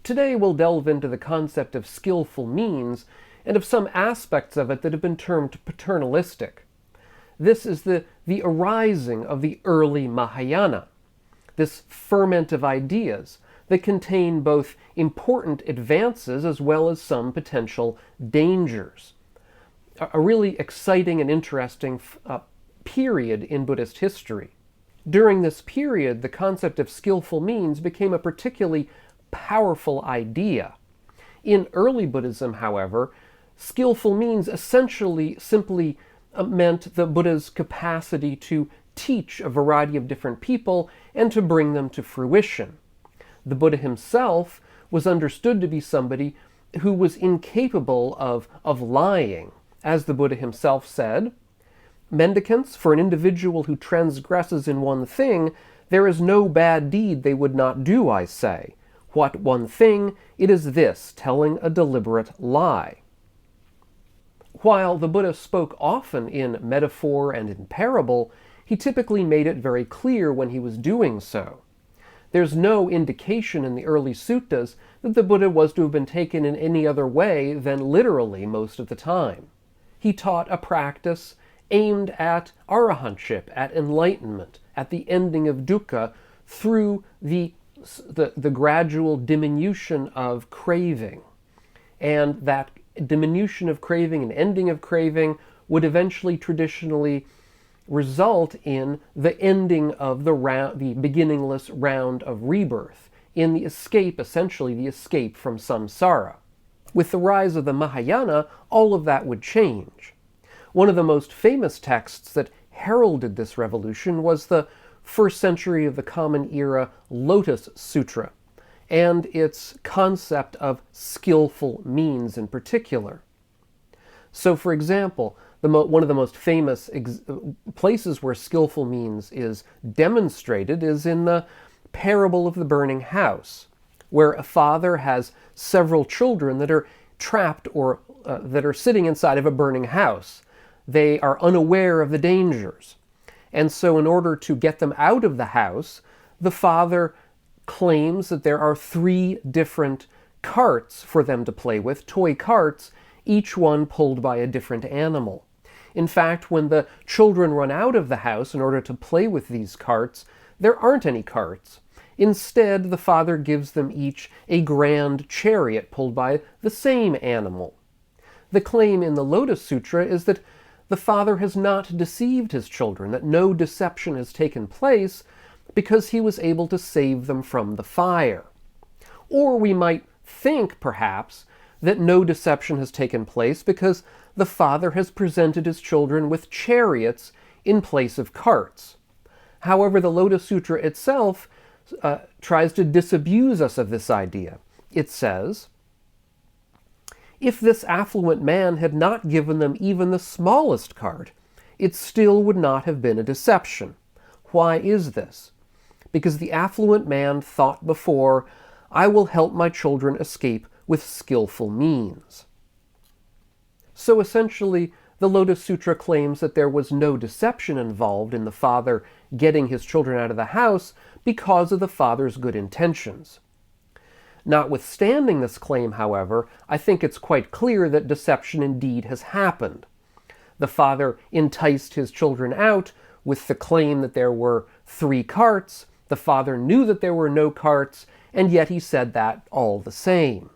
Today we'll delve into the concept of skillful means and of some aspects of it that have been termed paternalistic. This is the arising of the early Mahayana, this ferment of ideas that contain both important advances as well as some potential dangers. A really exciting and interesting period in Buddhist history. During this period, the concept of skillful means became a particularly powerful idea. In early Buddhism, however, skillful means essentially simply meant the Buddha's capacity to teach a variety of different people and to bring them to fruition. The Buddha himself was understood to be somebody who was incapable of lying. As the Buddha himself said, "Mendicants, for an individual who transgresses in one thing, there is no bad deed they would not do, I say. What one thing? It is this, telling a deliberate lie." While the Buddha spoke often in metaphor and in parable, he typically made it very clear when he was doing so. There's no indication in the early suttas that the Buddha was to have been taken in any other way than literally most of the time. He taught a practice aimed at arahantship, at enlightenment, at the ending of dukkha through the gradual diminution of craving. And that diminution of craving and ending of craving would eventually traditionally result in the ending of the beginningless round of rebirth, in the escape, essentially the escape from samsara. With the rise of the Mahayana, all of that would change. One of the most famous texts that heralded this revolution was the 1st century of the Common Era Lotus Sutra, and its concept of skillful means in particular. So, for example, one of the most famous places where skillful means is demonstrated is in the parable of the burning house, where a father has several children that are trapped or that are sitting inside of a burning house. They are unaware of the dangers. And so in order to get them out of the house, the father claims that there are 3 different carts for them to play with, toy carts, each one pulled by a different animal. In fact, when the children run out of the house in order to play with these carts, there aren't any carts. Instead, the father gives them each a grand chariot pulled by the same animal. The claim in the Lotus Sutra is that the father has not deceived his children, that no deception has taken place because he was able to save them from the fire. Or we might think, perhaps, that no deception has taken place because the father has presented his children with chariots in place of carts. However, the Lotus Sutra itself tries to disabuse us of this idea. It says, "If this affluent man had not given them even the smallest cart, it still would not have been a deception. Why is this? Because the affluent man thought before, I will help my children escape with skillful means." So essentially, the Lotus Sutra claims that there was no deception involved in the father getting his children out of the house because of the father's good intentions. Notwithstanding this claim, however, I think it's quite clear that deception indeed has happened. The father enticed his children out with the claim that there were 3 carts. The father knew that there were no carts, and yet he said that all the same.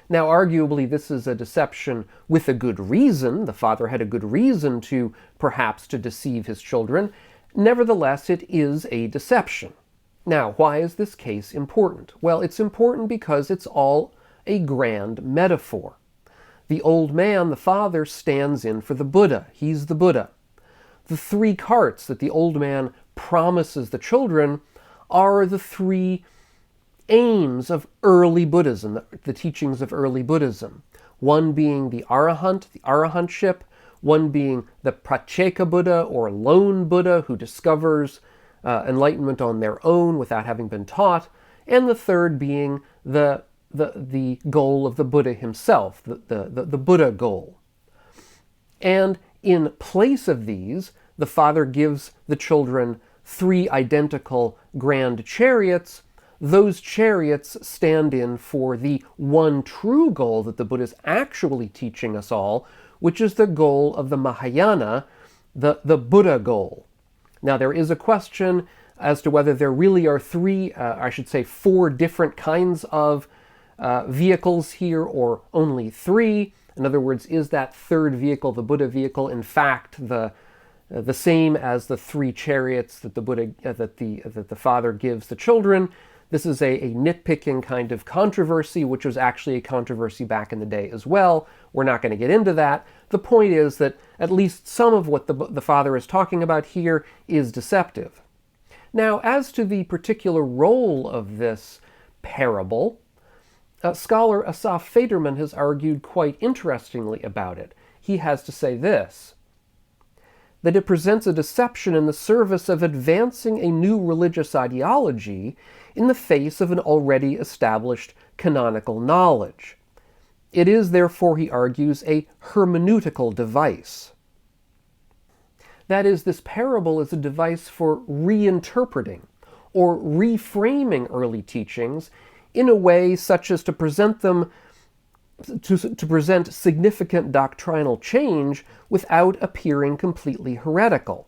Now, arguably, this is a deception with a good reason. The father had a good reason to, perhaps, to deceive his children. Nevertheless, it is a deception. Now, why is this case important? Well, it's important because it's all a grand metaphor. The old man, the father, stands in for the Buddha. He's the Buddha. The 3 carts that the old man promises the children are the 3 aims of early Buddhism, the teachings of early Buddhism. One being the arahantship, one being the pratyeka Buddha, or lone Buddha, who discovers enlightenment on their own without having been taught, and the third being the goal of the Buddha himself, the Buddha goal. And in place of these, the father gives the children 3 identical grand chariots, those chariots stand in for the one true goal that the Buddha is actually teaching us all, which is the goal of the Mahayana, the Buddha goal. Now, there is a question as to whether there really are four different kinds of vehicles here, or only three. In other words, is that third vehicle, the Buddha vehicle, in fact the same as the three chariots that the Buddha that the father gives the children? This is a nitpicking kind of controversy, which was actually a controversy back in the day as well. We're not going to get into that. The point is that at least some of what the father is talking about here is deceptive. Now, as to the particular role of this parable, scholar Asaf Federman has argued quite interestingly about it. He has to say this, that it presents a deception in the service of advancing a new religious ideology in the face of an already established canonical knowledge. It is, therefore, he argues, a hermeneutical device. That is, this parable is a device for reinterpreting or reframing early teachings in a way such as to present them to present significant doctrinal change without appearing completely heretical.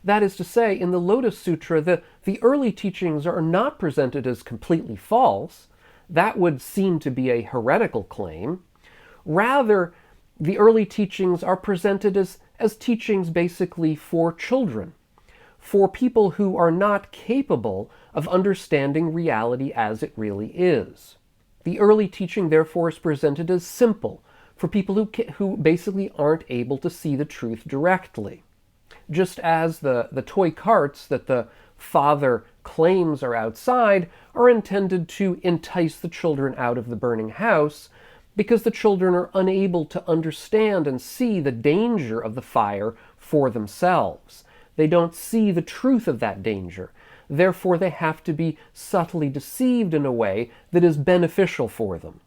That is to say, in the Lotus Sutra, the early teachings are not presented as completely false. That would seem to be a heretical claim. Rather, the early teachings are presented as teachings basically for children, for people who are not capable of understanding reality as it really is. The early teaching, therefore, is presented as simple for people who basically aren't able to see the truth directly. Just as the toy carts that the father claims are outside are intended to entice the children out of the burning house, because the children are unable to understand and see the danger of the fire for themselves. They don't see the truth of that danger. Therefore, they have to be subtly deceived in a way that is beneficial for them.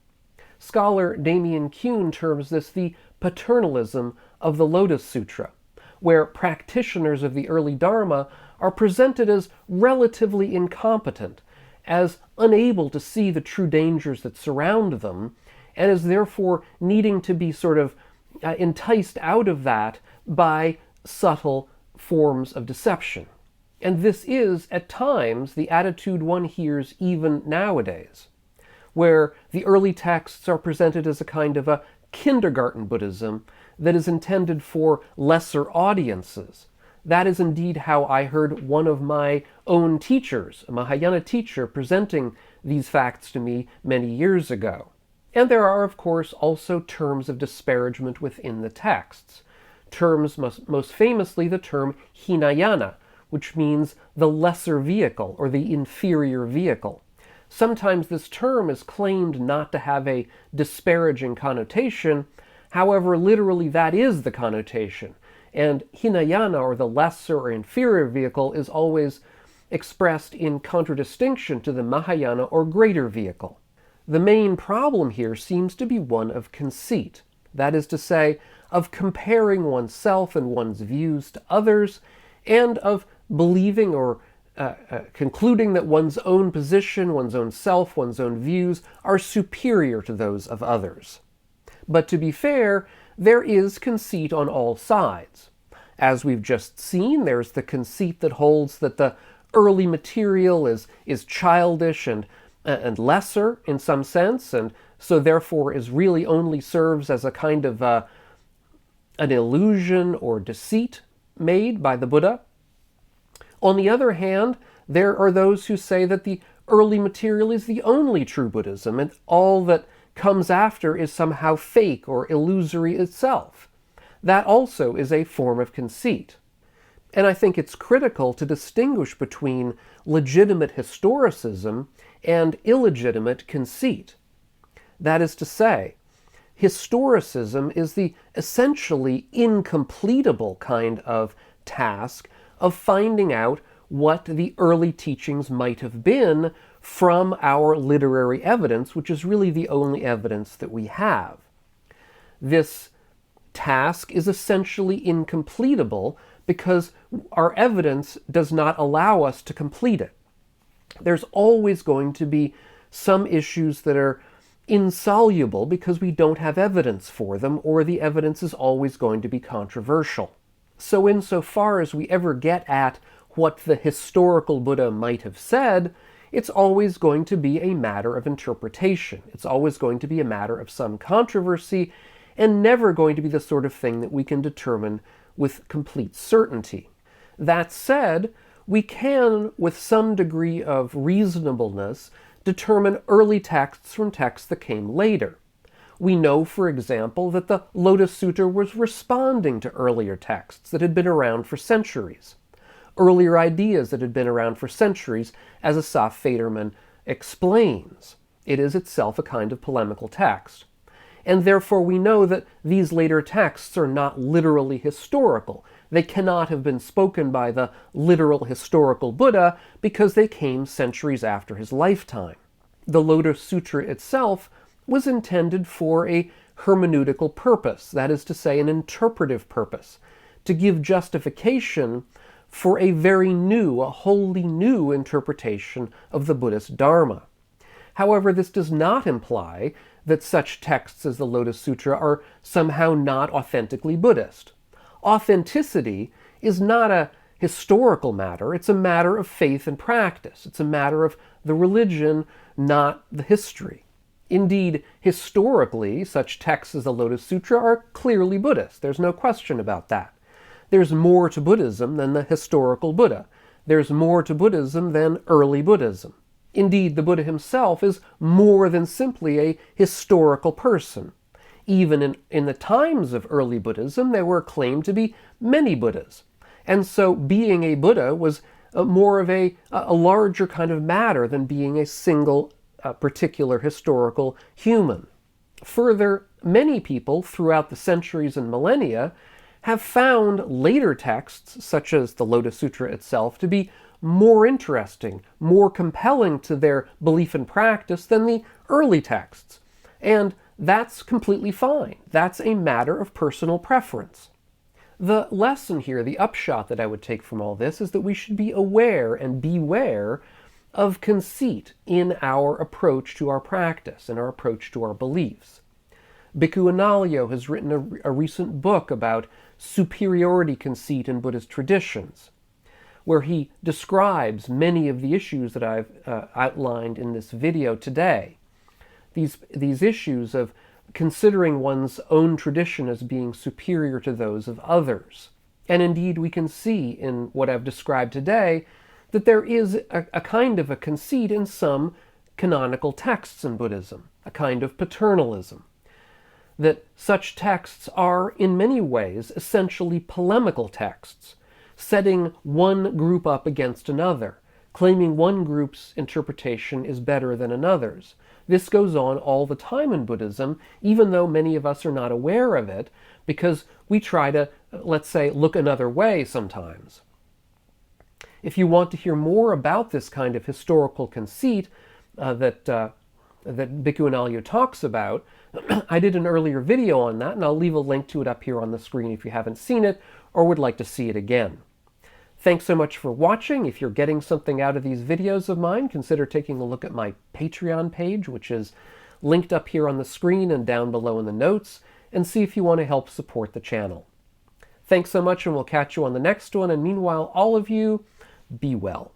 Scholar Damien Kuhn terms this the paternalism of the Lotus Sutra, where practitioners of the early Dharma are presented as relatively incompetent, as unable to see the true dangers that surround them, and as therefore needing to be sort of enticed out of that by subtle forms of deception. And this is, at times, the attitude one hears even nowadays, where the early texts are presented as a kind of a kindergarten Buddhism that is intended for lesser audiences. That is indeed how I heard one of my own teachers, a Mahayana teacher, presenting these facts to me many years ago. And there are, of course, also terms of disparagement within the texts. Terms, most famously the term Hinayana, which means the lesser vehicle or the inferior vehicle. Sometimes this term is claimed not to have a disparaging connotation. However, literally that is the connotation. And Hinayana, or the lesser or inferior vehicle, is always expressed in contradistinction to the Mahayana or greater vehicle. The main problem here seems to be one of conceit. That is to say, of comparing oneself and one's views to others, and of believing or concluding that one's own position, one's own self, one's own views are superior to those of others. But to be fair, there is conceit on all sides. As we've just seen, there's the conceit that holds that the early material is childish and lesser in some sense, and so therefore is really only serves as a kind of an illusion or deceit made by the Buddha. On the other hand, there are those who say that the early material is the only true Buddhism, and all that comes after is somehow fake or illusory itself. That also is a form of conceit. And I think it's critical to distinguish between legitimate historicism and illegitimate conceit. That is to say, historicism is the essentially incompletable kind of task of finding out what the early teachings might have been from our literary evidence, which is really the only evidence that we have. This task is essentially incompletable because our evidence does not allow us to complete it. There's always going to be some issues that are insoluble because we don't have evidence for them, or the evidence is always going to be controversial. So insofar as we ever get at what the historical Buddha might have said, it's always going to be a matter of interpretation. It's always going to be a matter of some controversy, and never going to be the sort of thing that we can determine with complete certainty. That said, we can, with some degree of reasonableness, determine early texts from texts that came later. We know, for example, that the Lotus Sutra was responding to earlier texts that had been around for centuries, earlier ideas that had been around for centuries, as Asaf Federman explains. It is itself a kind of polemical text. And therefore we know that these later texts are not literally historical. They cannot have been spoken by the literal historical Buddha because they came centuries after his lifetime. The Lotus Sutra itself was intended for a hermeneutical purpose, that is to say, an interpretive purpose, to give justification for a very new, a wholly new interpretation of the Buddhist Dharma. However, this does not imply that such texts as the Lotus Sutra are somehow not authentically Buddhist. Authenticity is not a historical matter, it's a matter of faith and practice. It's a matter of the religion, not the history. Indeed, historically, such texts as the Lotus Sutra are clearly Buddhist. There's no question about that. There's more to Buddhism than the historical Buddha. There's more to Buddhism than early Buddhism. Indeed, the Buddha himself is more than simply a historical person. Even in the times of early Buddhism, there were claimed to be many Buddhas. And so being a Buddha was more of a larger kind of matter than being a single particular historical human. Further, many people throughout the centuries and millennia have found later texts, such as the Lotus Sutra itself, to be more interesting, more compelling to their belief and practice than the early texts. And that's completely fine. That's a matter of personal preference. The lesson here, the upshot that I would take from all this, is that we should be aware and beware of conceit in our approach to our practice and our approach to our beliefs. Bhikkhu Analayo has written a recent book about superiority conceit in Buddhist traditions, where he describes many of the issues that I've outlined in this video today. These issues of considering one's own tradition as being superior to those of others. And indeed, we can see in what I've described today that there is a kind of a conceit in some canonical texts in Buddhism, a kind of paternalism. That such texts are, in many ways, essentially polemical texts, setting one group up against another, claiming one group's interpretation is better than another's. This goes on all the time in Buddhism, even though many of us are not aware of it, because we try to, let's say, look another way sometimes. If you want to hear more about this kind of historical conceit that Bhikkhu Analayo talks about, I did an earlier video on that, and I'll leave a link to it up here on the screen if you haven't seen it or would like to see it again. Thanks so much for watching. If you're getting something out of these videos of mine, consider taking a look at my Patreon page, which is linked up here on the screen and down below in the notes, and see if you want to help support the channel. Thanks so much, and we'll catch you on the next one, and meanwhile, all of you, be well.